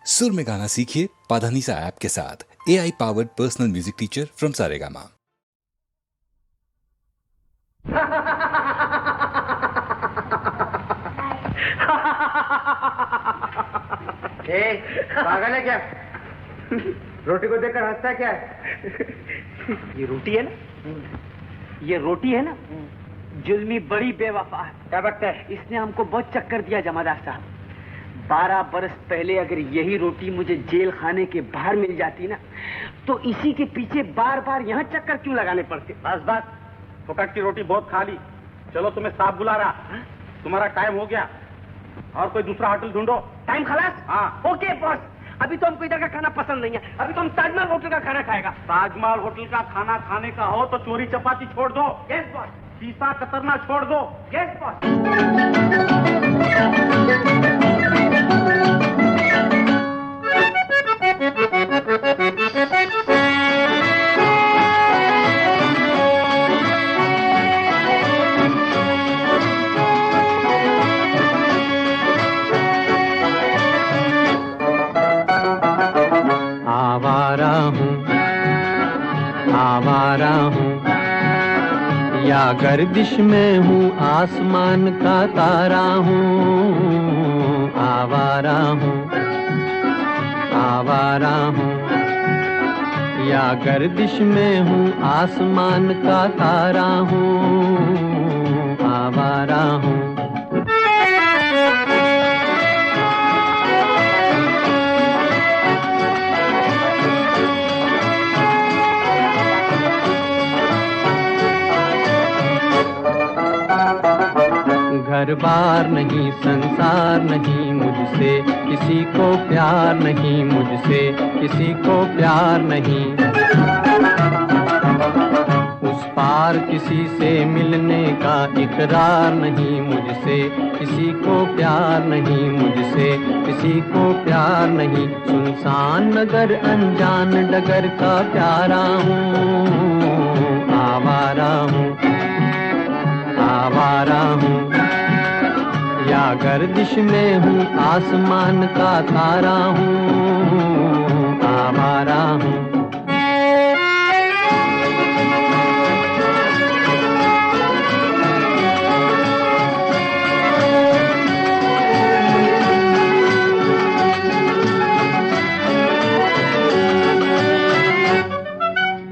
सुर में गाना सीखिए पाधानीसा ऐप के साथ। AI powered personal music teacher from Saregama. पागल है क्या? रोटी को देखकर हंसता है क्या? ये रोटी है ना, ये रोटी है ना, जुल्मी बड़ी बेवफा है। क्या बकता है? इसने हमको बहुत चक्कर दिया जमादार साहब। 12 बरस पहले अगर यही रोटी मुझे जेल खाने के बाहर मिल जाती ना, तो इसी के पीछे बार बार यहाँ चक्कर क्यों लगाने पड़ते? बस बस, फुकट की रोटी बहुत खा ली। चलो तुम्हें साहब बुला रहा, तुम्हारा टाइम हो गया और कोई दूसरा होटल ढूंढो। टाइम खलास? हाँ। ओके बॉस, अभी तो हमको इधर का खाना पसंद नहीं है, अभी तो हम ताजमहल होटल का खाना खाएगा। ताजमहल होटल का खाना खाने का हो तो चोरी चपाती छोड़ दो। Yes boss. शीशा कतरना छोड़ दो। Yes boss. आवारा हूँ या गर्दिश में हूँ, आसमान का तारा हूँ। आवारा हूँ या गर्दिश में हूँ, आसमान का तारा हूँ। आवारा हूँ। घर बार नहीं, संसार नहीं, मुझसे किसी को प्यार नहीं, मुझसे किसी को प्यार नहीं। उस पार किसी से मिलने का इकरार नहीं, मुझसे किसी को प्यार नहीं, मुझसे किसी को प्यार नहीं। सुनसान नगर अनजान डगर का प्यारा हूँ। आवारा हूँ या गर्दिश में हूँ, आसमान का तारा हूँ। आवारा हूँ।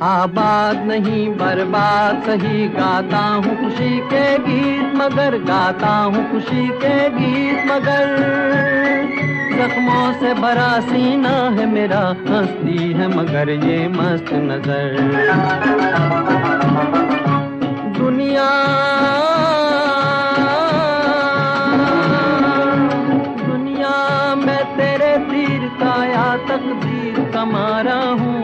आबाद नहीं बर्बाद सही, गाता हूँ खुशी के गीत मगर, गाता हूँ खुशी के गीत मगर। जख्मों से भरा सीना है मेरा, हंसती है मगर ये मस्त नजर। दुनिया मैं तेरे तीर का या तकदीर का मारा हूँ।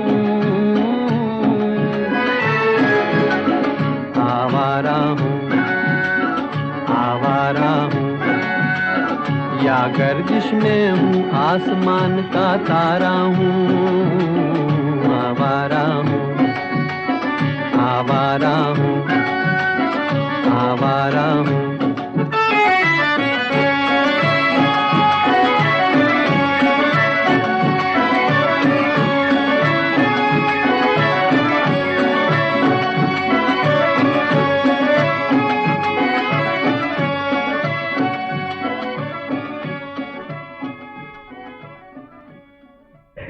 आवारा हूँ या गर्दिश में हूँ, आसमान का तारा हूँ। आवारा हूँ।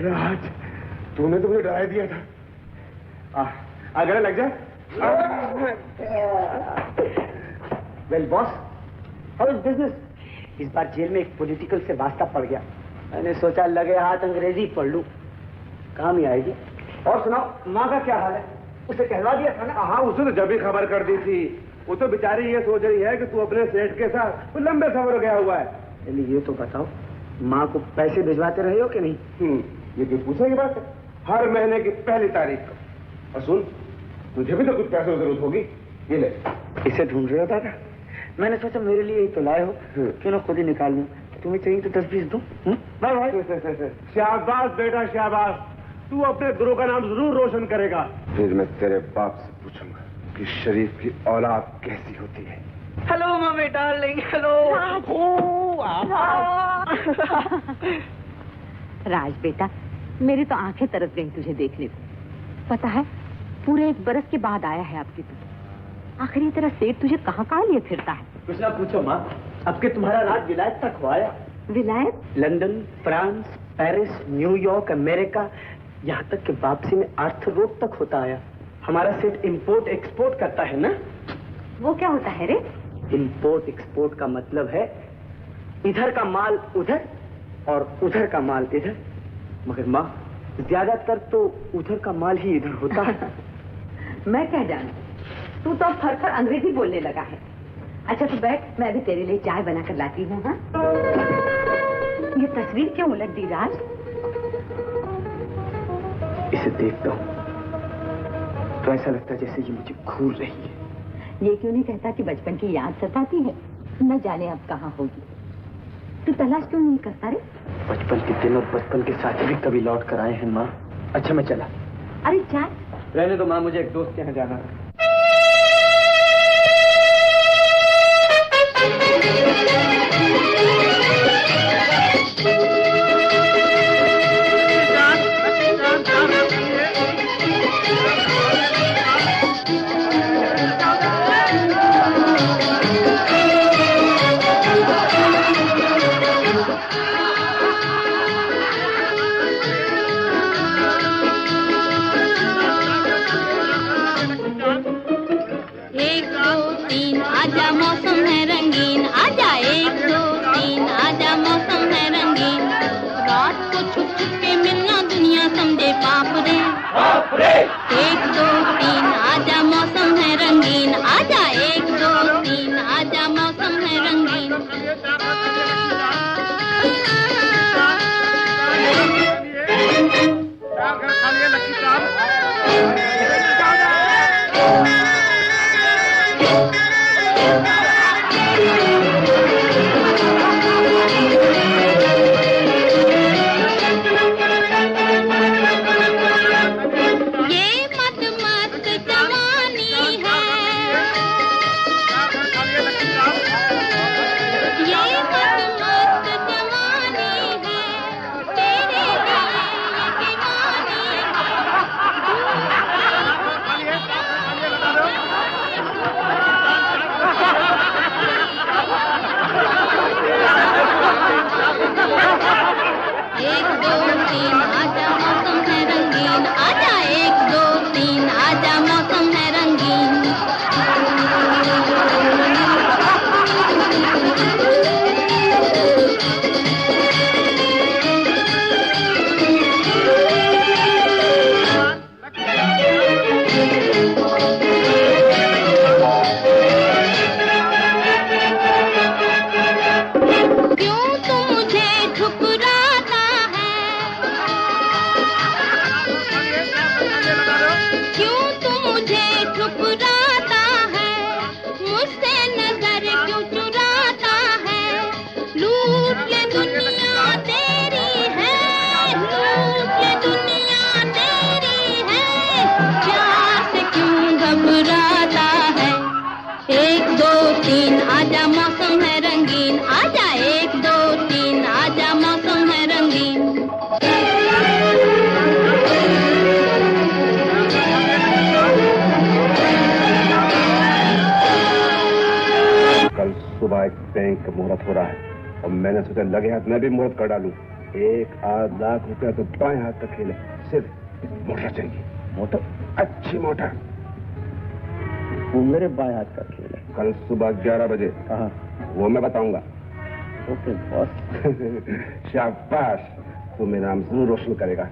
राज, तूने तो मुझे डरा दिया था। अगर लग जाए। Well boss, how is business? इस बार जेल में एक पॉलिटिकल से वास्ता पड़ गया। मैंने सोचा लगे हाथ अंग्रेजी पढ़ लूं, काम ही आएगी। और सुनाओ, माँ का क्या हाल है? उसे कहलवा दिया था ना? हाँ, उसे तो जब भी खबर कर दी थी। वो तो बेचारी ये सोच रही है कि तू अपने सेठ के साथ वो लंबे सफर गया हुआ है। चलिए ये तो बताओ, माँ को पैसे भिजवाते रहे हो कि नहीं? ये क्यों पूछने की बात है? हर महीने की पहली तारीख को। और सुन, तुझे भी तो कुछ पैसों की जरूरत होगी, ये ले। इसे ढूंढ रहे हो दादा? मैंने सोचा मेरे लिए ही तो लाए हो, क्यों ना खुद ही निकाल लूं। तुम्हें चाहिए तो 10-20 दूं। Bye bye. शाबाश बेटा शाबाश, तू अपने गुरु का नाम जरूर रोशन करेगा। फिर मैं तेरे बाप से पूछूंगा कि शरीफ की औलाद कैसी होती है। Hello mummy darling, hello. Raj बेटा, मेरी तो आंखें तरस गई तुझे देखने को। पता है, पूरे 1 बरस के बाद आया है आपकी तू। आखिर ये तेरा सेठ तुझे कहाँ कहाँ लिए फिरता है? कुछ ना पूछो माँ, अब के तुम्हारा राज विलायत तक हुआ है। विलायत? London, France, Paris, New York, America, यहाँ तक कि वापसी में अर्थ रोड तक होता आया। हमारा सेठ इंपोर्ट एक्सपोर्ट करता है ना। वो क्या होता है रे? इंपोर्ट एक्सपोर्ट का मतलब है इधर का माल उधर और उधर का माल इधर। मगर माँ, ज्यादातर तो उधर का माल ही इधर होता है। मैं क्या जानू, तू तो अब फर अंग्रेजी बोलने लगा है। अच्छा तू बैठ, मैं अभी तेरे लिए चाय बनाकर लाती हूँ। हाँ, ये तस्वीर क्यों उलट दी राज? इसे देखता हूँ तो ऐसा लगता है जैसे ये मुझे घूर रही है। ये क्यों नहीं कहता कि बचपन की याद सताती है? न जाने अब कहाँ होगी। तू तलाश क्यों नहीं करता रे? बचपन के दिन और बचपन के साथी भी कभी लौट कर आए हैं माँ। अच्छा मैं चला। अरे चाय रहने दो माँ, मुझे एक दोस्त के यहाँ जाना है। एक दो तीन आजा मौसम है रंगीन, आजा 1 2 3 आजा मौसम है रंगीन। सुबह एक बैंक का मुहूर्त हो रहा है और मैंने सोचा लगे हाथ मैं भी मुहूर्त कर डालूं। 1-8 लाख रुपया तो बाएं हाथ तक खेले। सिर्फ मोटर चाहिए, मोटर, अच्छी मोटर। वो मेरे बाएं हाथ का खेल है। कल सुबह 11 बजे। कहाँ? वो मैं बताऊंगा। Okay boss. शाबाश, तू मेरा नाम जरूर रोशन करेगा।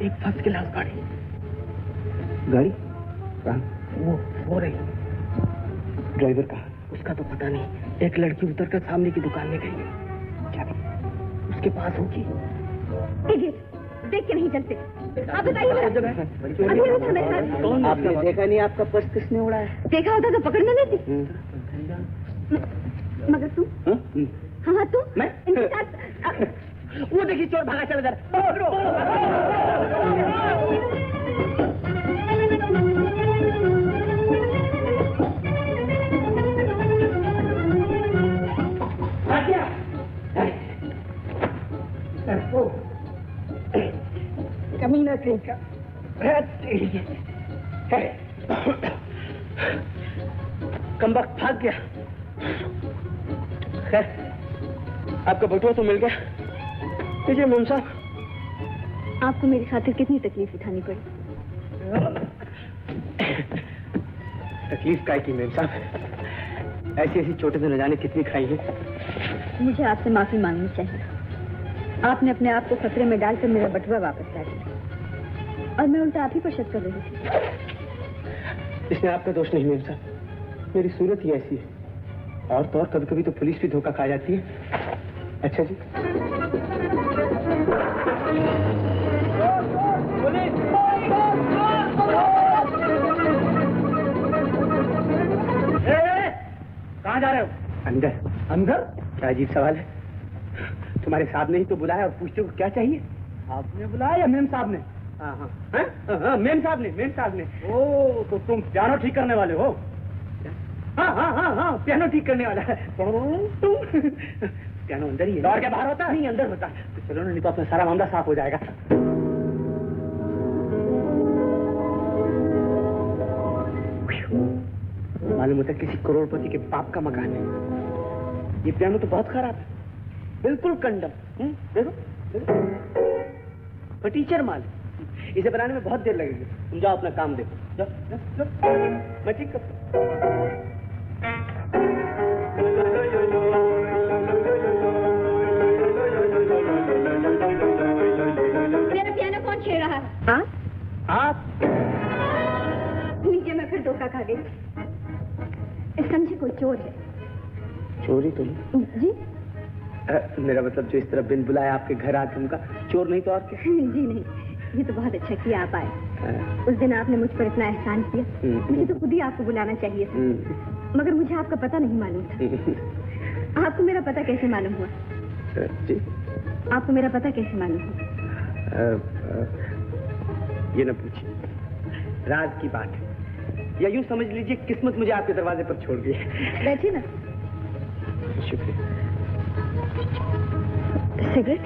एक फर्स्ट क्लास गाड़ी। गाड़ी वो रही। ड्राइवर कहाँ? उसका तो पता नहीं। एक लड़की उतर कर सामने की दुकान में गई है। क्या उसके पास होगी? देख के नहीं चलते। आप बताइए। आपने देखा नहीं आपका पर्स किसने उड़ाया? देखा होता तो पकड़ न लेती। मगर तुम? हाँ तुम? मैं? वो देखिए चोर भागा चल इधर। कहीं का। कम वक्त भाग गया। खैर, आपका बटुआ तो मिल गया। लीजिए मेम साहब। आपको मेरी खातिर कितनी तकलीफ उठानी पड़ी? तकलीफ काय की मेम साहब, ऐसी ऐसी चोटें तो न जाने कितनी खाई है। मुझे आपसे माफी मांगनी चाहिए। आपने अपने आप को खतरे में डालकर मेरा बटुआ वापस ला दिया और मैं उल्टा आप ही पर शक कर रही थी। इसमें आपका दोष नहीं मेम साहब, मेरी सूरत ही ऐसी है। और तो और कभी कभी तो पुलिस भी धोखा खा जाती है। अच्छा जी। कहाँ जा रहे हो? अंदर। अंदर? क्या अजीब सवाल है। तुम्हारे साहब ने ही तो बुलाया और पूछते हो क्या चाहिए। आपने बुलाया या मेम साहब ने? हाँ हाँ, मेम साहब ने, मेम साहब ने। ओ, तो तुम पियानो ठीक करने वाले हो? हाँ हाँ हाँ हाँ, पियानो ठीक करने वाला है। पियानो अंदर ही है। दौड़ के बाहर होता है? नहीं, अंदर होता है। तो चलो ना, नहीं तो अपना सारा मामला साफ हो जाएगा। मालूम होता है किसी करोड़पति के बाप का मकान है। ये पियानो तो बहुत खराब है, बिल्कुल कंडम। देखो, फटीचर माल। इसे बनाने में बहुत देर लगेगी। तुम जाओ अपना काम देखो। जाओ, जाओ, जाओ। मैं ठीक करता हूँ। मेरा पियानो कौन छेड़ रहा है? हाँ? आप? नीचे मैं फिर धोखा खा गई। समझे कोई चोर है। चोरी तो नहीं? जी? मेरा मतलब जो इस तरह बिन बुलाए आपके घर आके उनका चोर नहीं तो और क्या? जी नहीं, ये तो बहुत अच्छा किया आप आए। उस दिन आपने मुझ पर इतना एहसान किया, मुझे तो खुद ही आपको बुलाना चाहिए था। मगर मुझे आपका पता नहीं मालूम था। आपको मेरा पता कैसे मालूम हुआ? जी? आपको मेरा पता कैसे मालूम हुआ? ये न पूछिए, राज की बात है। या यूं समझ लीजिए किस्मत मुझे आपके दरवाजे पर छोड़ गई है। बैठिए ना। शुक्रिया। सिगरेट?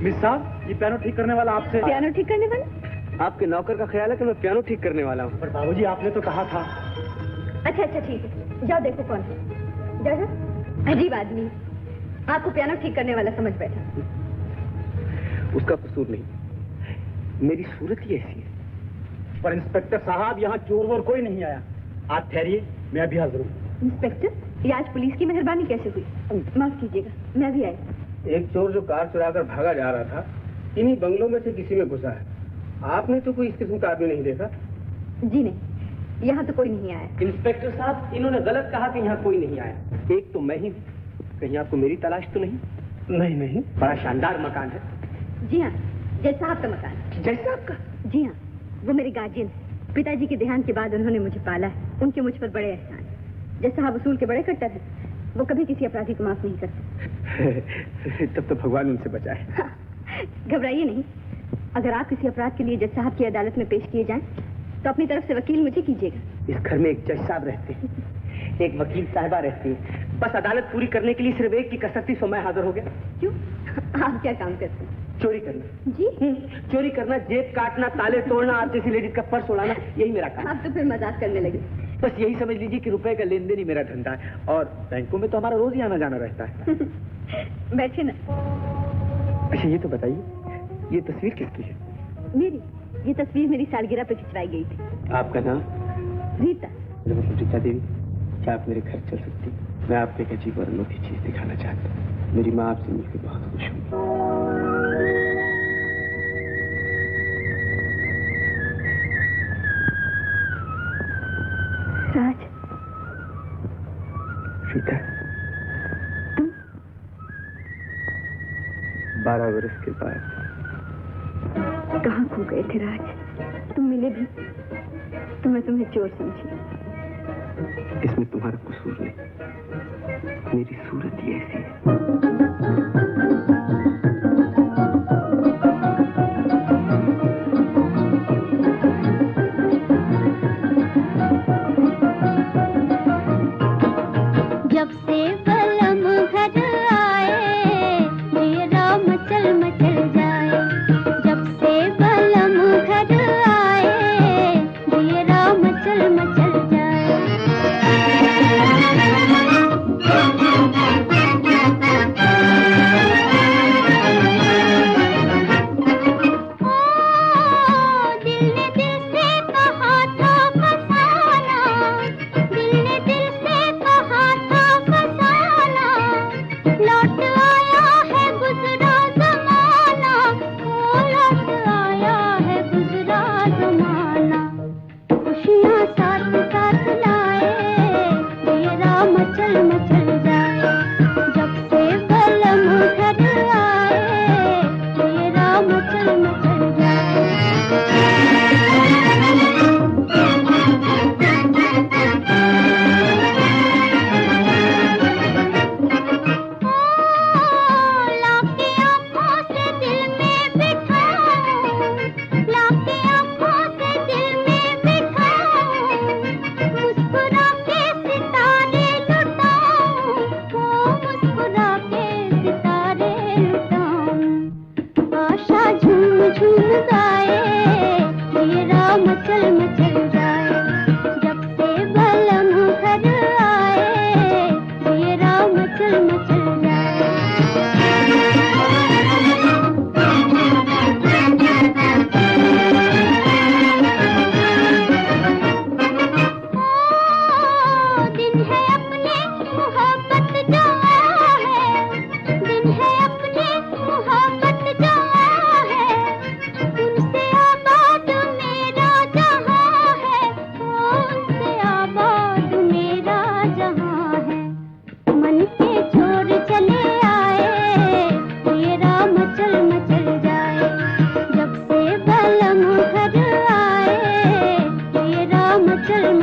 मिस साहब, ये पियानो ठीक करने वाला आपसे। पियानो ठीक करने वाला? आपके नौकर का ख्याल है कि मैं पियानो ठीक करने वाला हूँ। पर बाबूजी, आपने तो कहा था। अच्छा अच्छा, ठीक है, जाओ देखो कौन है। जाओ जाओ। अजीब आदमी, आपको पियानो ठीक करने वाला समझ बैठा। उसका कसूर नहीं, मेरी सूरत ही ऐसी है। पर इंस्पेक्टर साहब, यहाँ चोर वोर कोई नहीं आया। आप ठहरिए, मैं अभी हाजिर हूँ। इंस्पेक्टर, ये आज पुलिस की मेहरबानी कैसे हुई? माफ कीजिएगा, मैं भी आई। एक चोर जो कार चुराकर भागा जा रहा था, इन्हीं बंगलों में से किसी में घुसा है। आपने तो कोई इस किस्म का आदमी नहीं देखा? जी नहीं, यहाँ तो कोई नहीं आया। इंस्पेक्टर साहब, इन्होंने गलत कहा कि यहाँ कोई नहीं आया। एक तो मैं ही हूँ। कहीं आपको मेरी तलाश तो नहीं? नहीं नहीं। बड़ा शानदार मकान है। जी हाँ, जज साहब का मकान। जैसा आपका? जी हाँ, वो मेरे गार्जियन है। पिताजी के देहांत के बाद उन्होंने मुझे पाला है। उनके मुझ पर बड़े एहसान है। जज साहब उसूल के बड़े कट्टर हैं। वो कभी किसी अपराधी को माफ नहीं करते। तब तो भगवान उनसे बचाए। घबराइए नहीं। अगर आप किसी अपराध के लिए जज साहब की अदालत में पेश किए जाएं, तो अपनी तरफ से वकील मुझे कीजिएगा। इस घर में एक जज साहब रहते हैं, एक वकील साहिबा रहती है। बस अदालत पूरी करने के लिए सिर्फ एक की कसरती सो मैं हाजिर हो गया। क्यों? आप क्या काम करते हैं? चोरी करना। जी? चोरी करना, जेब काटना, ताले तोड़ना, आप जैसी लेडीज का पर्स उड़ाना, यही मेरा काम। आप तो फिर मजाक करने लगे। बस यही समझ लीजिए कि रुपए का लेन देन ही मेरा धंधा है। और बैंकों में तो हमारा रोज ही आना जाना रहता है। बैठे ना। अच्छा ये तो बताइए, ये तस्वीर किसकी है? मेरी? ये तस्वीर मेरी सालगिरह पे खिंचवाई गई थी। आपका नाम? रीता। मतलब रीता देवी। क्या आप मेरे घर चल सकती? मैं आपको एक अजीब और अनोखी चीज दिखाना चाहता हूँ। मेरी माँ आपसे मिलकर बहुत खुश हुई। राज, रीता, तुम? 12 वर्ष के बाद कहाँ खो गए थे राज? तुम मिले भी तो मैं तुम्हें चोर समझी। इसमें तुम्हारा कसूर नहीं, मेरी सूरत ही ऐसी है। जब से बलम घर आए, मेरा मचल मचल जाए।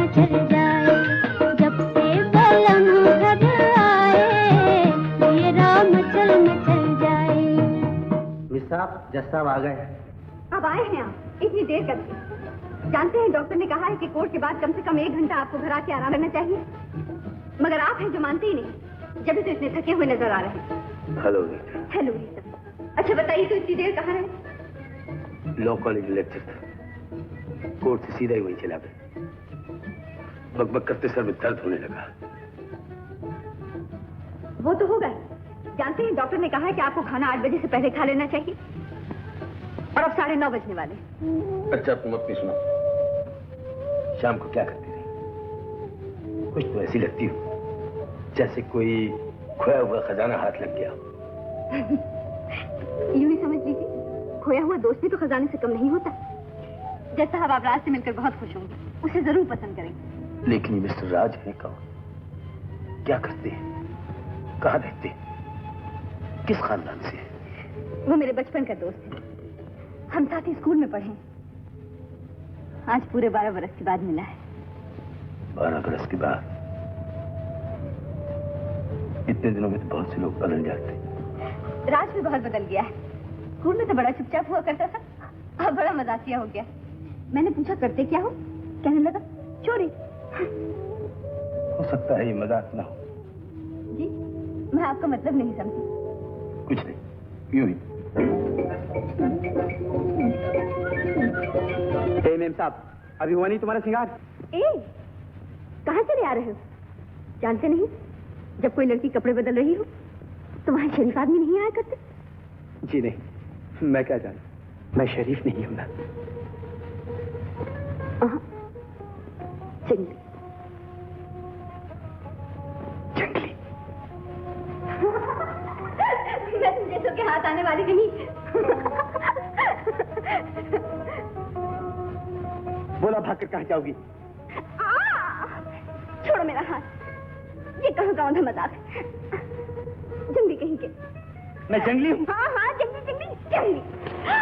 मचल जाए, जब से बलम घर आए, ये राम मचल मचल जाए। मिस साहब, जज साहब आ गए। अब आए हैं आप इतनी देर करके? जानते हैं डॉक्टर ने कहा है कि कोर्ट के बाद कम से कम 1 घंटा आपको घर आके आराम करना चाहिए, मगर आप हैं जो मानते ही नहीं, जब भी तो इतने थके हुए नजर आ रहे हैं। Hello hello Rita. अच्छा बताइए तो इतनी देर कहाँ रहे? लॉ कॉलेज लेक्चर था, कोर्ट से सीधा ही वहीं चला गया। बकबक करते सर में दर्द होने लगा। वो तो होगा। जानते हैं डॉक्टर ने कहा है कि आपको खाना 8 बजे से पहले खा लेना चाहिए, और अब 9:30 बजने वाले। अच्छा तुम अपनी सुनो, शाम को क्या करती रही? कुछ तो ऐसी लगती हो जैसे कोई खोया हुआ खजाना हाथ लग गया। यूं ही समझ लीजिए, खोया हुआ दोस्त भी तो खजाने से कम नहीं होता। जैसा अब आप राज से मिलकर बहुत खुश होंगे, उसे जरूर पसंद करेंगे। लेकिन ये मिस्टर राज है कौन? क्या करते हैं? कहाँ रहते हैं? किस खानदान से है? वो मेरे बचपन का दोस्त है, हम साथ ही स्कूल में पढ़े। आज पूरे 12 बरस के बाद मिला है। 12 बरस के बाद? इतने दिनों में तो बहुत से लोग बदल जाते हैं। राज भी बहुत बदल गया है। स्कूल में तो बड़ा चुपचाप हुआ करता था, अब बड़ा मजाकिया हो गया। मैंने पूछा करते क्या हो, कहने लगा चोरी। हो सकता है ये मजाक ना हो। जी, मैं आपका मतलब नहीं समझी। कुछ नहीं, यूं ही। मेम साहब, अभी हुआ नहीं तुम्हारा श्रृंगार? कहाँ चले आ रहे हो? जानते नहीं, जब कोई लड़की कपड़े बदल रही हो तो वहां शरीफ आदमी नहीं आया करते? जी नहीं, मैं क्या जानूं, मैं शरीफ नहीं हूं ना। जंगली। जंगली? मैं तुम जैसों के हाथ आने वाली नहीं। बोला भागकर कहाँ जाओगी? छोड़ो मेरा हाथ, ये कहाँ का औंधा मजाक है। जंगली कहीं के। मैं जंगली हूँ? हाँ हाँ, जंगली जंगली जंगली।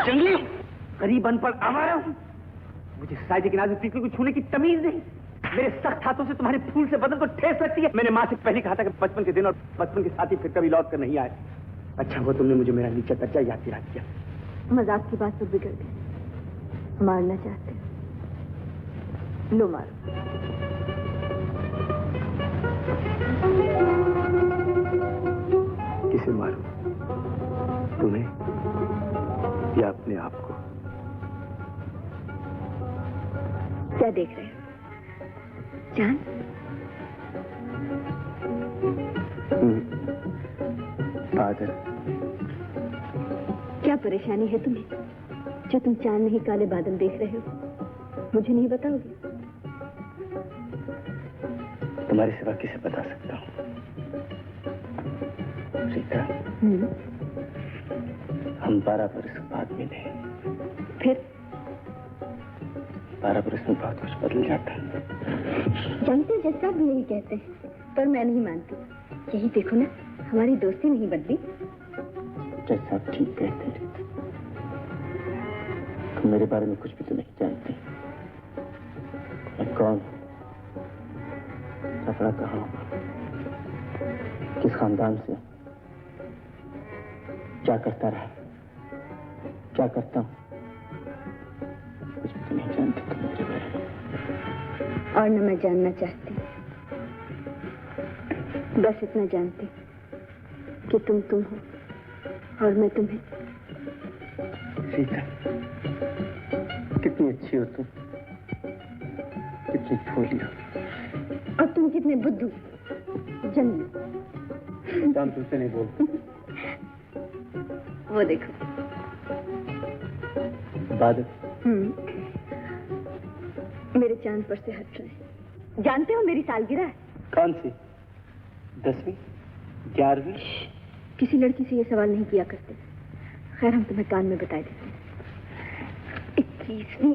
जंगली हूँ? करीब अनपढ़ आवारा हूँ। मुझे साइड के नाजुक पीपल को छूने की तमीज नहीं। मेरे सख्त हाथों से तुम्हारे फूल से बदन को ठेस लगती है। मैंने माँ से पहले कहा था कि बचपन के दिन और बचपन के साथी फिर कभी लौट कर नहीं आए। अच्छा वो तुमने मुझे मेरा नीचा दर्जा याद दिला दिया। मजाक की बात पर बिगड़ गई। मारना चाहते लो मारो। किसे मारूं? तुम्हें या अपने आप को? क्या देख रहे हो? चांद? बादल। क्या परेशानी है तुम्हें जो तुम चांद नहीं काले बादल देख रहे हो? मुझे नहीं बताओगे? तुम्हारे सिवा किसे बता सकता हूँ? रीता, हम 12 बरस बाद मिले। फिर 12 बरस में बहुत कुछ बदल जाता है। जानते हो जैसा भी यही कहते हैं, पर मैं नहीं मानती। यही देखो ना, हमारी दोस्ती नहीं बदली। जैसा आप ठीक कहते हैं, तुम मेरे बारे में कुछ भी तो नहीं जानती। मैं कौन, सफरा कहाँ, किस खानदान से, क्या करता रहा, क्या करता हूँ, कुछ भी तो नहीं जानती तुम मेरे बारे में। और न मैं जानना चाहती। बस इतना जानती कि तुम हो और मैं तुम्हें। सीता, कितनी अच्छी हो तुम, कितनी भोली हो। और तुम कितने बुद्धू, जंगली। जान तुमसे नहीं बोलती। वो देखो बादल। मेरे चांद पर से हट रहे हैं। जानते हो मेरी सालगिरह है। कौन सी? 10वीं, 11वीं? किसी लड़की से ये सवाल नहीं किया करते। खैर हम तुम्हें कान में बता देते हैं। 21वीं।